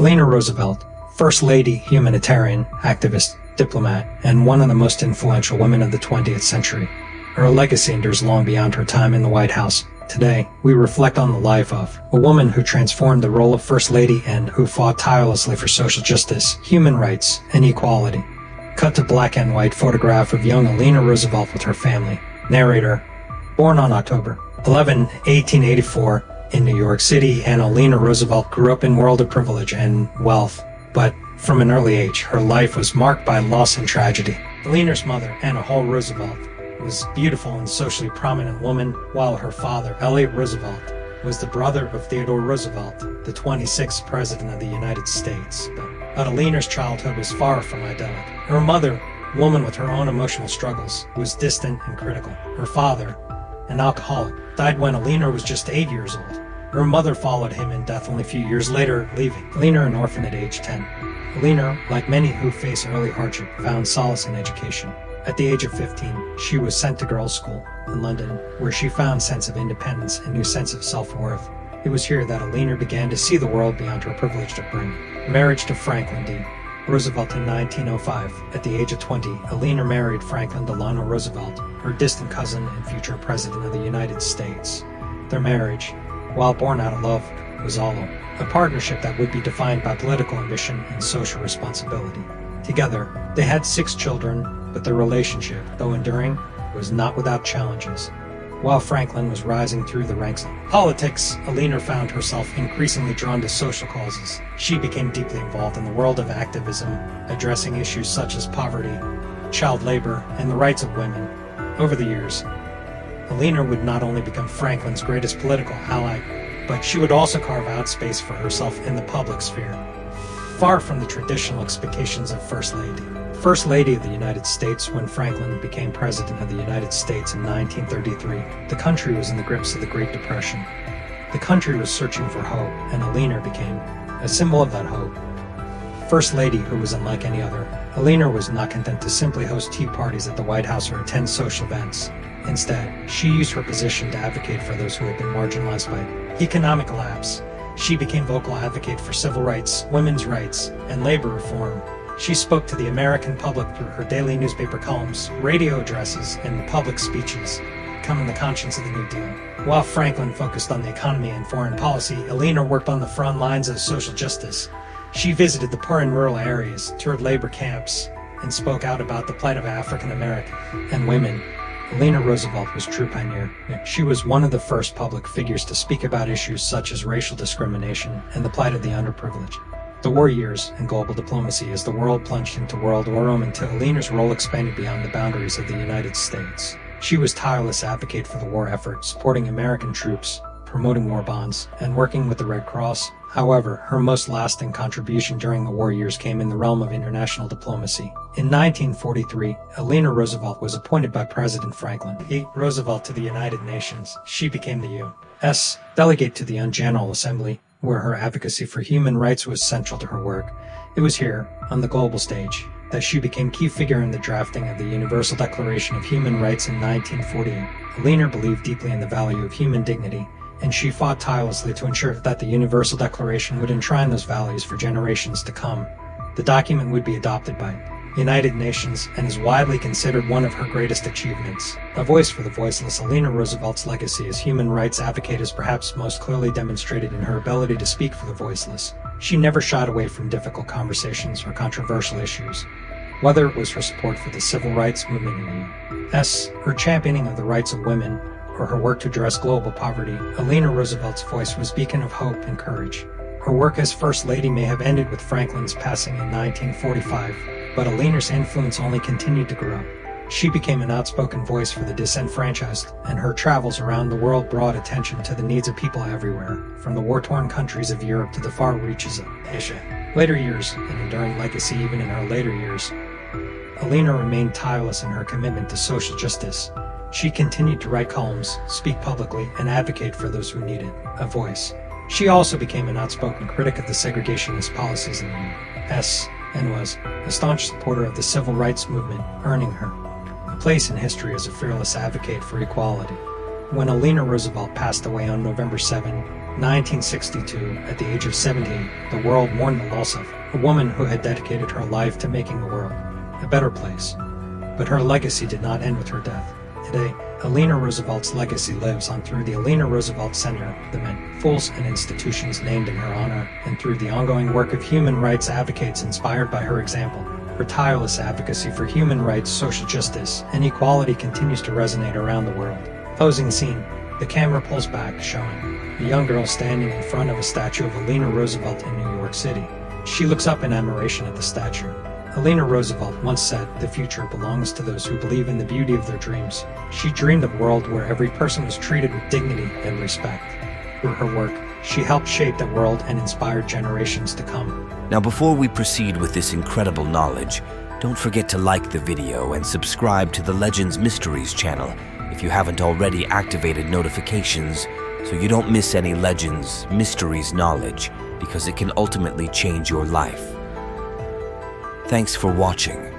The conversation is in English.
Eleanor Roosevelt, First Lady, humanitarian, activist, diplomat, and one of the most influential women of the 20th century. Her legacy endures long beyond her time in the White House. Today, we reflect on the life of a woman who transformed the role of First Lady and who fought tirelessly for social justice, human rights, and equality. Cut to black and white photograph of young Eleanor Roosevelt with her family. Narrator. Born on October 11, 1884, in New York City, and Eleanor Roosevelt grew up in a world of privilege and wealth. But from an early age, her life was marked by loss and tragedy. Eleanor's mother, Anna Hall Roosevelt, was a beautiful and socially prominent woman, while her father, Elliot Roosevelt, was the brother of Theodore Roosevelt, the 26th President of the United States. But Eleanor's childhood was far from idyllic. Her mother, a woman with her own emotional struggles, was distant and critical. Her father, an alcoholic, died when Eleanor was just 8 years old. Her mother followed him in death only a few years later, leaving Eleanor an orphan at age 10. Eleanor, like many who face early hardship, found solace in education. At the age of 15, she was sent to girls' school in London, where she found a sense of independence and a new sense of self-worth. It was here that Eleanor began to see the world beyond her privileged upbringing. Marriage to Franklin D. Roosevelt in 1905. At the age of 20, Eleanor married Franklin Delano Roosevelt, her distant cousin and future President of the United States. Their marriage, while born out of love, was hollow, a partnership that would be defined by political ambition and social responsibility. Together, they had 6 children, but their relationship, though enduring, was not without challenges. While Franklin was rising through the ranks of politics, Eleanor found herself increasingly drawn to social causes. She became deeply involved in the world of activism, addressing issues such as poverty, child labor, and the rights of women. Over the years, Eleanor would not only become Franklin's greatest political ally, but she would also carve out space for herself in the public sphere, far from the traditional expectations of First Lady. First Lady of the United States. When Franklin became President of the United States in 1933, the country was in the grips of the Great Depression. The country was searching for hope, and Eleanor became a symbol of that hope. First Lady, who was unlike any other, Eleanor was not content to simply host tea parties at the White House or attend social events. Instead, she used her position to advocate for those who had been marginalized by economic collapse. She became vocal advocate for civil rights, women's rights, and labor reform. She spoke to the American public through her daily newspaper columns, radio addresses, and public speeches, becoming the conscience of the New Deal. While Franklin focused on the economy and foreign policy, Eleanor worked on the front lines of social justice. She visited the poor and rural areas, toured labor camps, and spoke out about the plight of African Americans and women. Eleanor Roosevelt was a true pioneer. She was one of the first public figures to speak about issues such as racial discrimination and the plight of the underprivileged. The war years and global diplomacy. As the world plunged into World War I, until Eleanor's role expanded beyond the boundaries of the United States. She was a tireless advocate for the war effort, supporting American troops, promoting war bonds, and working with the Red Cross. However, her most lasting contribution during the war years came in the realm of international diplomacy. In 1943, Eleanor Roosevelt was appointed by President Franklin D. Roosevelt to the United Nations. She became the U.S. delegate to the General Assembly, where her advocacy for human rights was central to her work. It was here, on the global stage, that she became a key figure in the drafting of the Universal Declaration of Human Rights in 1948. Eleanor believed deeply in the value of human dignity, and she fought tirelessly to ensure that the Universal Declaration would enshrine those values for generations to come. The document would be adopted by the United Nations and is widely considered one of her greatest achievements. A voice for the voiceless. Eleanor Roosevelt's legacy as human rights advocate is perhaps most clearly demonstrated in her ability to speak for the voiceless. She never shied away from difficult conversations or controversial issues. Whether it was her support for the civil rights movement in the U.S., her championing of the rights of women, or her work to address global poverty, Eleanor Roosevelt's voice was a beacon of hope and courage. Her work as First Lady may have ended with Franklin's passing in 1945, but Eleanor's influence only continued to grow. She became an outspoken voice for the disenfranchised, and her travels around the world brought attention to the needs of people everywhere, from the war-torn countries of Europe to the far reaches of Asia. Later years, an enduring legacy even in her later years, Eleanor remained tireless in her commitment to social justice. She continued to write columns, speak publicly, and advocate for those who needed a voice. She also became an outspoken critic of the segregationist policies in the U.S. and was a staunch supporter of the civil rights movement, earning her a place in history as a fearless advocate for equality. When Eleanor Roosevelt passed away on November 7, 1962, at the age of 17, the world mourned the loss of a woman who had dedicated her life to making the world a better place. But her legacy did not end with her death. Today, Eleanor Roosevelt's legacy lives on through the Eleanor Roosevelt Center, the men, schools, and institutions named in her honor, and through the ongoing work of human rights advocates inspired by her example. Her tireless advocacy for human rights, social justice, and equality continues to resonate around the world. Posing scene, the camera pulls back, showing a young girl standing in front of a statue of Eleanor Roosevelt in New York City. She looks up in admiration at the statue. Eleanor Roosevelt once said, "The future belongs to those who believe in the beauty of their dreams." She dreamed of a world where every person was treated with dignity and respect. Through her work, she helped shape the world and inspired generations to come. Now, before we proceed with this incredible knowledge, don't forget to like the video and subscribe to the Legends Mysteries channel if you haven't already activated notifications so you don't miss any Legends Mysteries knowledge, because it can ultimately change your life. Thanks for watching.